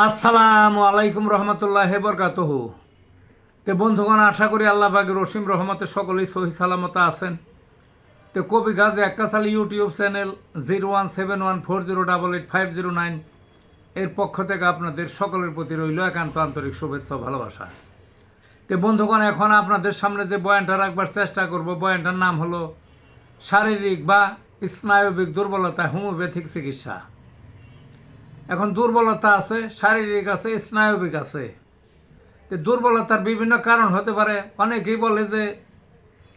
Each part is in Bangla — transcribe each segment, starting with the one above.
আসসালামু আলাইকুম রহমতুল্লাহ বরকাতুহু। তে বন্ধুগণ, আশা করি আল্লাহ পাকের রসিম রহমতে সকলেই সহি সালামতে আছেন। তো কবি গাজী এক্কাশালী ইউটিউব চ্যানেল 017140885009 এর পক্ষ থেকে আপনাদের সকলের প্রতি রইল একান্ত আন্তরিক শুভেচ্ছা ও ভালোবাসা। তো বন্ধুগণ, এখন আপনাদের সামনে যে বয়ানটা রাখবার চেষ্টা করব, বয়ানটার নাম হলো শারীরিক বা স্নায়বিক দুর্বলতা হোমিওপ্যাথিক চিকিৎসা। এখন দুর্বলতা আছে, শারীরিক আছে, স্নায়বিক আছে। তো দুর্বলতার বিভিন্ন কারণ হতে পারে। অনেকেই বলে যে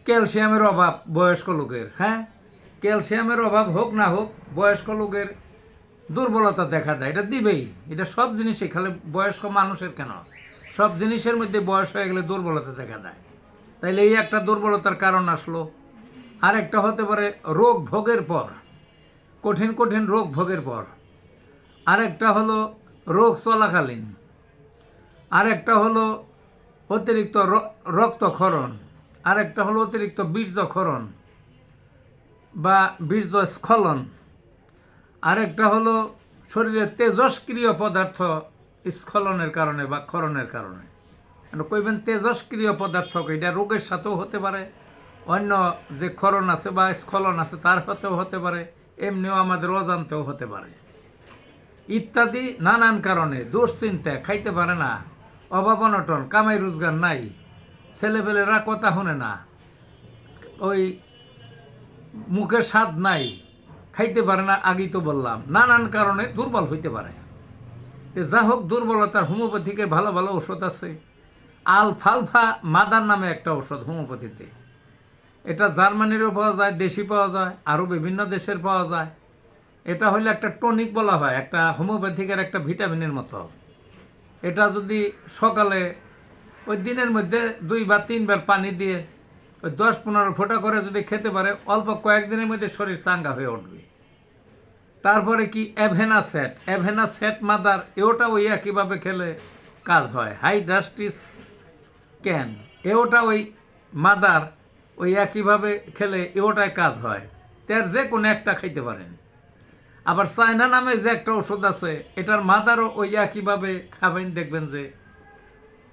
ক্যালসিয়ামের অভাব বয়স্ক লোকের, ক্যালসিয়ামের অভাব হোক না হোক বয়স্ক লোকের দুর্বলতা দেখা দেয়। এটা দিবেই, এটা সব জিনিসই, খালি বয়স্ক মানুষের কেন, সব জিনিসের মধ্যে বয়স হয়ে গেলে দুর্বলতা দেখা দেয়। তাইলে এই একটা দুর্বলতার কারণ আসলো। আরেকটা হতে পারে রোগ ভোগের পর, কঠিন কঠিন রোগ ভোগের পর। আরেকটা হলো রোগ চলাকালীন। আরেকটা হলো অতিরিক্ত রক্তক্ষরণ। আরেকটা হলো অতিরিক্ত বীর্যক্ষরণ বা বীর্যস্খলন। আরেকটা হলো শরীরের তেজস্ক্রিয় পদার্থ স্খলনের কারণে বা ক্ষরণের কারণে। কইবেন তেজস্ক্রিয় পদার্থ, এটা রোগের সাথেও হতে পারে, অন্য যে ক্ষরণ আছে বা স্খলন আছে তার সাথেও হতে পারে, এমনিও আমাদের অজান্তেও হতে পারে। ইত্যাদি নানান কারণে দুশ্চিন্তা, খাইতে পারে না, অভাব অনটন, কামাই রোজগার নাই, ছেলেপেলেরা কথা শুনে না, ওই মুখের স্বাদ নাই, খাইতে পারে না, আগেই তো বললাম, নানান কারণে দুর্বল হইতে পারে। যা হোক, দুর্বলতার হোমিওপ্যাথিকের ভালো ভালো ওষুধ আছে। আলফালফা মাদার নামে একটা ওষুধ হোমিওপ্যাথিতে, এটা জার্মানিরও পাওয়া যায়, দেশি পাওয়া যায়, আরও বিভিন্ন দেশের পাওয়া যায়। এটা হইলে একটা টনিক বলা হয়, একটা হোমিওপ্যাথিকের একটা ভিটামিনের মতো। এটা যদি সকালে ওই দিনের মধ্যে 2 বা 3 বার পানি দিয়ে ওই 10-15 ফোঁটা করে যদি খেতে পারে, অল্প কয়েকদিনের মধ্যে শরীর চাঙ্গা হয়ে উঠবে। তারপরে কি অ্যাভেনা সেট মাদার, এওটা ওই একইভাবে খেলে কাজ হয়। হাইড্রাস্টিস ক্যান, এওটা ওই মাদার, ওই একইভাবে খেলে এওটায় কাজ হয়। তার যে কোনো একটা খাইতে পারেন। আবার চায়না নামে যে একটা ওষুধ আছে, এটার মাদারও ওই একইভাবে খাবেন, দেখবেন যে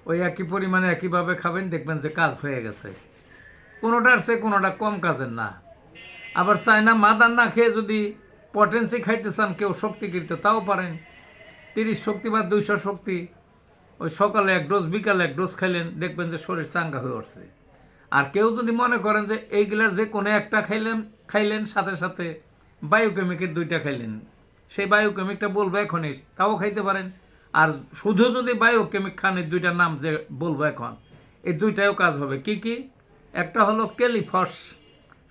ওই একই পরিমাণে একইভাবে খাবেন, দেখবেন যে কাজ হয়ে গেছে। কোনোটার চেয়ে কোনোটা কম কাজের না। আবার চায়না মাদার না খেয়ে যদি পটেন্সি খাইতে চান কেউ শক্তিকৃত, তাও পারেন। 30 শক্তি বা 200 শক্তি ওই সকালে 1 ডোজ, বিকালে 1 ডোজ খাইলেন, দেখবেন যে শরীর চাঙ্গা হয়ে উঠছে। আর কেউ যদি মনে করেন যে এইগুলার যে কোনো একটা খাইলেন সাথে সাথে বায়োকেমিকের 2টা খাইলেন, সেই বায়োকেমিকটা বলবো এখনই, তাও খাইতে পারেন। আর শুধু যদি বায়োকেমিক খান, এই 2টার নাম যে বলবো এখন, এই 2টাও কাজ হবে। কি কি? একটা হলো ক্যালিফস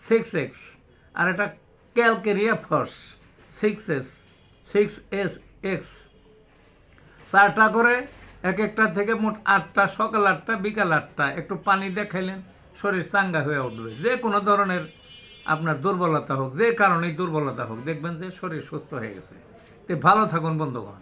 6X, আর একটা ক্যালকেরিয়া ফস 6S 6SX। 4টা করে, এক একটা থেকে মোট 8টা, সকাল 8টা, বিকাল 8টা, একটু পানি দিয়ে খাইলেন, শরীর চাঙ্গা হয়ে উঠবে। যে কোনো ধরনের আপনার দুর্বলতা হোক, যে কারণেই দুর্বলতা হোক, দেখবেন যে শরীর সুস্থ হয়ে গেছে। তো ভালো থাকুন বন্ধুগণ।